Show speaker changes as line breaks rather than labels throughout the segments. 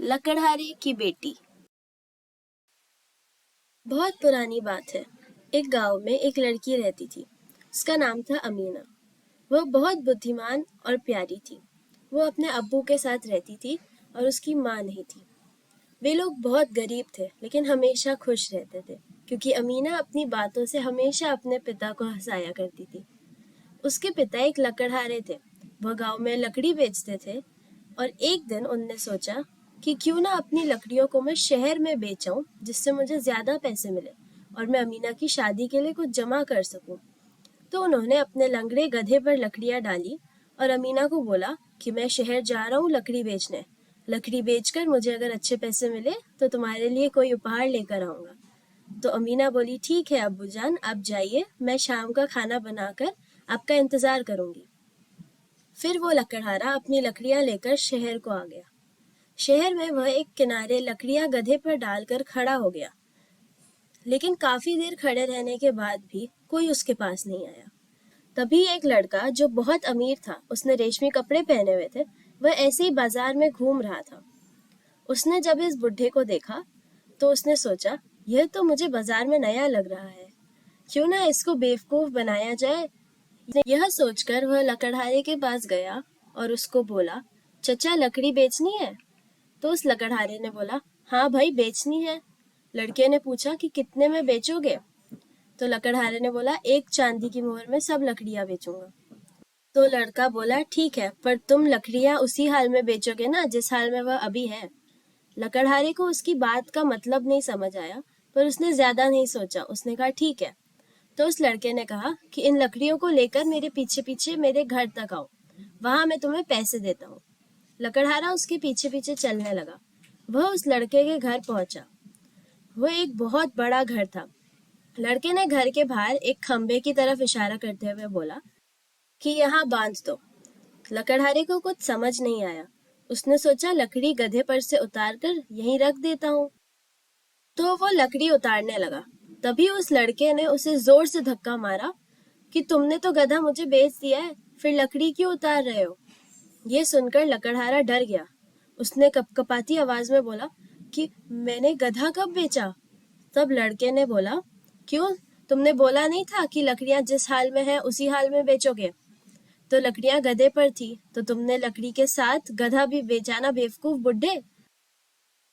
लकड़हारे की बेटी। बहुत पुरानी बात है। एक गांव में एक लड़की रहती थी। उसका नाम था अमीना। वह बहुत बुद्धिमान और प्यारी थी। वो अपने अब्बू के साथ रहती थी और उसकी माँ नहीं थी। वे लोग बहुत गरीब थे लेकिन हमेशा खुश रहते थे क्योंकि अमीना अपनी बातों से हमेशा अपने पिता को हंसाया करती थी। उसके पिता एक लकड़हारे थे। वह गांव में लकड़ी बेचते थे और एक दिन उनने सोचा कि क्यों ना अपनी लकड़ियों को मैं शहर में बेचाऊं जिससे मुझे ज्यादा पैसे मिले और मैं अमीना की शादी के लिए कुछ जमा कर सकूं। तो उन्होंने अपने लंगड़े गधे पर लकड़ियां डाली और अमीना को बोला कि मैं शहर जा रहा हूँ लकड़ी बेचने। लकड़ी बेचकर मुझे अगर अच्छे पैसे मिले तो तुम्हारे लिए कोई उपहार लेकर आऊंगा। तो अमीना बोली, ठीक है अब्बू जान, आप जाइए, मैं शाम का खाना बनाकर आपका इंतजार करूंगी। फिर वो लकड़हारा अपनी लकड़ियां लेकर शहर को आ गया। शहर में वह एक किनारे लकड़ियां गधे पर डालकर खड़ा हो गया, लेकिन काफी देर खड़े रहने के बाद भी कोई उसके पास नहीं आया। तभी एक लड़का जो बहुत अमीर था, उसने रेशमी कपड़े पहने हुए थे, वह ऐसे ही बाजार में घूम रहा था। उसने जब इस बुढ़े को देखा तो उसने सोचा, यह तो मुझे बाजार में नया लग रहा है, क्यों ना इसको बेवकूफ बनाया जाए। यह सोचकर वह लकड़हारे के पास गया और उसको बोला, चचा लकड़ी बेचनी है? तो उस लकड़हारे ने बोला, हाँ भाई बेचनी है। लड़के ने पूछा कि कितने में बेचोगे? तो लकड़हारे ने बोला, एक चांदी की मोहर में सब लकड़ियां बेचूंगा। तो लड़का बोला, ठीक है, पर तुम लकड़ियां उसी हाल में बेचोगे ना जिस हाल में वह अभी है। लकड़हारे को उसकी बात का मतलब नहीं समझ आया, पर उसने ज्यादा नहीं सोचा। उसने कहा, ठीक है। तो उस लड़के ने कहा कि इन लकड़ियों को लेकर मेरे पीछे पीछे मेरे घर तक आओ, वहां मैं तुम्हें पैसे देता हूँ। लकड़हारा उसके पीछे पीछे चलने लगा। वह उस लड़के के घर पहुंचा। वह एक बहुत बड़ा घर था। लड़के ने घर के बाहर एक खंबे की तरफ इशारा करते हुए बोला कि यहाँ बांध दो। लकड़हारे को कुछ समझ नहीं आया। उसने सोचा, लकड़ी गधे पर से उतार कर यहीं रख देता हूँ। तो वो लकड़ी उतारने लगा। तभी उस लड़के ने उसे जोर से धक्का मारा कि तुमने तो गधा मुझे बेच दिया है, फिर लकड़ी क्यों उतार रहे हो? ये सुनकर लकड़हारा डर गया। उसने कपकपाती आवाज में बोला कि मैंने गधा कब बेचा? तब लड़के ने बोला, क्यों, तुमने बोला नहीं था कि लकड़ियां जिस हाल में है उसी हाल में बेचोगे? तो लकड़ियां गधे पर थी तो तुमने लकड़ी के साथ गधा भी बेचा ना, बेवकूफ बुड्ढे।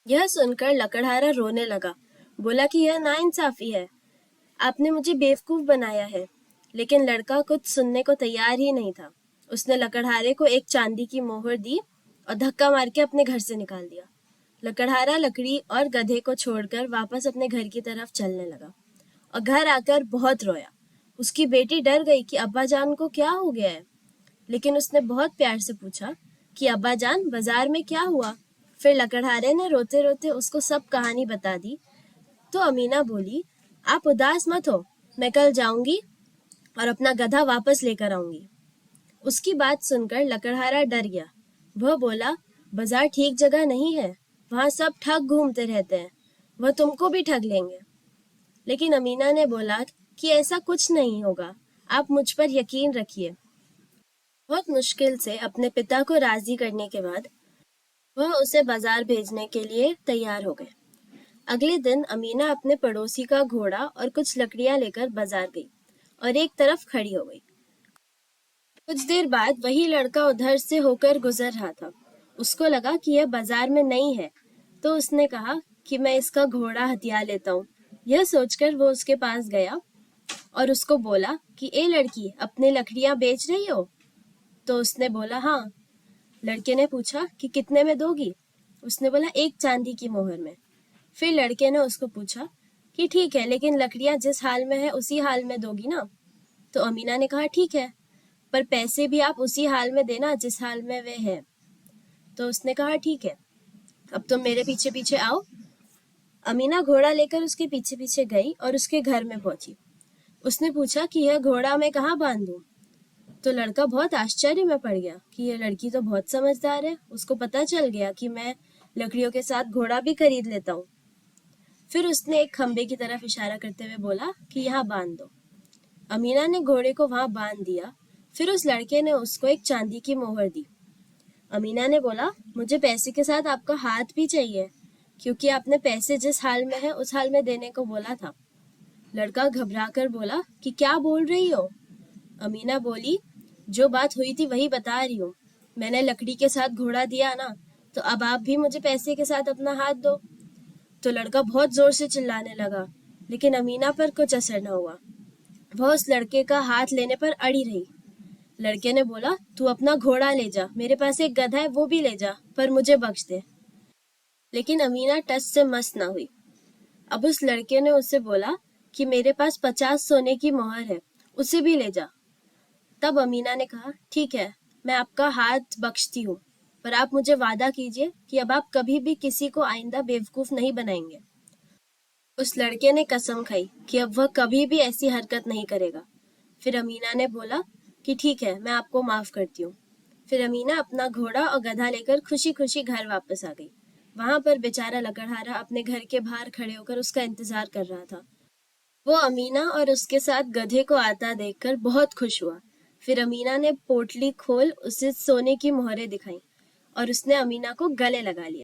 यह सुनकर लकड़हारा रोने लगा। बोला कि यह नाइंसाफी है, आपने मुझे बेवकूफ बनाया है। लेकिन लड़का कुछ सुनने को तैयार ही नहीं था। उसने लकड़हारे को एक चांदी की मोहर दी और धक्का मार के अपने घर से निकाल दिया। लकड़हारा लकड़ी और गधे को छोड़कर वापस अपने घर की तरफ चलने लगा और घर आकर बहुत रोया। उसकी बेटी डर गई कि अब्बा जान को क्या हो गया है, लेकिन उसने बहुत प्यार से पूछा कि अब्बा जान, बाजार में क्या हुआ? फिर लकड़हारे ने रोते रोते उसको सब कहानी बता दी। तो अमीना बोली, आप उदास मत हो, मैं कल जाऊंगी और अपना गधा वापस लेकर आऊंगी। उसकी बात सुनकर लकड़हारा डर गया। वह बोला, बाजार ठीक जगह नहीं है, वहां सब ठग घूमते रहते हैं, वह तुमको भी ठग लेंगे। लेकिन अमीना ने बोला कि ऐसा कुछ नहीं होगा, आप मुझ पर यकीन रखिए। बहुत मुश्किल से अपने पिता को राजी करने के बाद वह उसे बाजार भेजने के लिए तैयार हो गए। अगले दिन अमीना अपने पड़ोसी का घोड़ा और कुछ लकड़ियां लेकर बाजार गई और एक तरफ खड़ी हो गई। कुछ देर बाद वही लड़का उधर से होकर गुजर रहा था। उसको लगा कि यह बाजार में नहीं है, तो उसने कहा कि मैं इसका घोड़ा हथिया लेता हूँ। यह सोचकर वो उसके पास गया और उसको बोला कि ए लड़की, अपने लकड़ियां बेच रही हो? तो उसने बोला, हाँ। लड़के ने पूछा कि कितने में दोगी? उसने बोला, एक चांदी की मोहर में। फिर लड़के ने उसको पूछा कि ठीक है, लेकिन लकड़ियां जिस हाल में है उसी हाल में दोगी ना? तो अमीना ने कहा, ठीक है, पर पैसे भी आप उसी हाल में देना जिस हाल में वे है। तो उसने कहा, ठीक है, अब तुम मेरे पीछे पीछे आओ। अमीना घोड़ा लेकर उसके पीछे पीछे गई और उसके घर में पहुंची। उसने पूछा कि यह घोड़ा मैं कहाँ बांधूं? तो लड़का बहुत आश्चर्य में पड़ गया कि यह लड़की तो बहुत समझदार है, उसको पता चल गया कि मैं लकड़ियों के साथ घोड़ा भी खरीद लेता हूँ। फिर उसने एक खंबे की तरफ इशारा करते हुए बोला कि यहाँ बांध दो। अमीना ने घोड़े को वहां बांध दिया। फिर उस लड़के ने उसको एक चांदी की मोहर दी। अमीना ने बोला, मुझे पैसे के साथ आपका हाथ भी चाहिए, क्योंकि आपने पैसे जिस हाल में है उस हाल में देने को बोला था। लड़का घबरा कर बोला कि क्या बोल रही हो? अमीना बोली, जो बात हुई थी वही बता रही हूँ। मैंने लकड़ी के साथ घोड़ा दिया ना, तो अब आप भी मुझे पैसे के साथ अपना हाथ दो। तो लड़का बहुत जोर से चिल्लाने लगा, लेकिन अमीना पर कुछ असर न हुआ। वह उस लड़के का हाथ लेने पर अड़ी रही। लड़के ने बोला, तू अपना घोड़ा ले जा, मेरे पास एक गधा है, वो भी ले जा, पर मुझे बख्श दे। लेकिन अमीना टस से मस न हुई। अब उस लड़के ने उससे बोला कि मेरे पास 50 सोने की मोहर है, उसे भी ले जा। तब अमीना ने कहा, ठीक है, मैं आपका हाथ बख्शती हूँ, पर आप मुझे वादा कीजिए कि अब आप कभी भी किसी को आइंदा बेवकूफ नहीं बनाएंगे। उस लड़के ने कसम खाई कि अब वह कभी भी ऐसी हरकत नहीं करेगा। फिर अमीना ने बोला कि ठीक है, मैं आपको माफ करती हूँ। फिर अमीना अपना घोड़ा और गधा लेकर खुशी खुशी घर वापस आ गई। वहां पर बेचारा लकड़हारा अपने घर के बाहर खड़े होकर उसका इंतजार कर रहा था। वो अमीना और उसके साथ गधे को आता देखकर बहुत खुश हुआ। फिर अमीना ने पोटली खोल उसे सोने की मोहरें दिखाई और उसने अमीना को गले लगा लिया।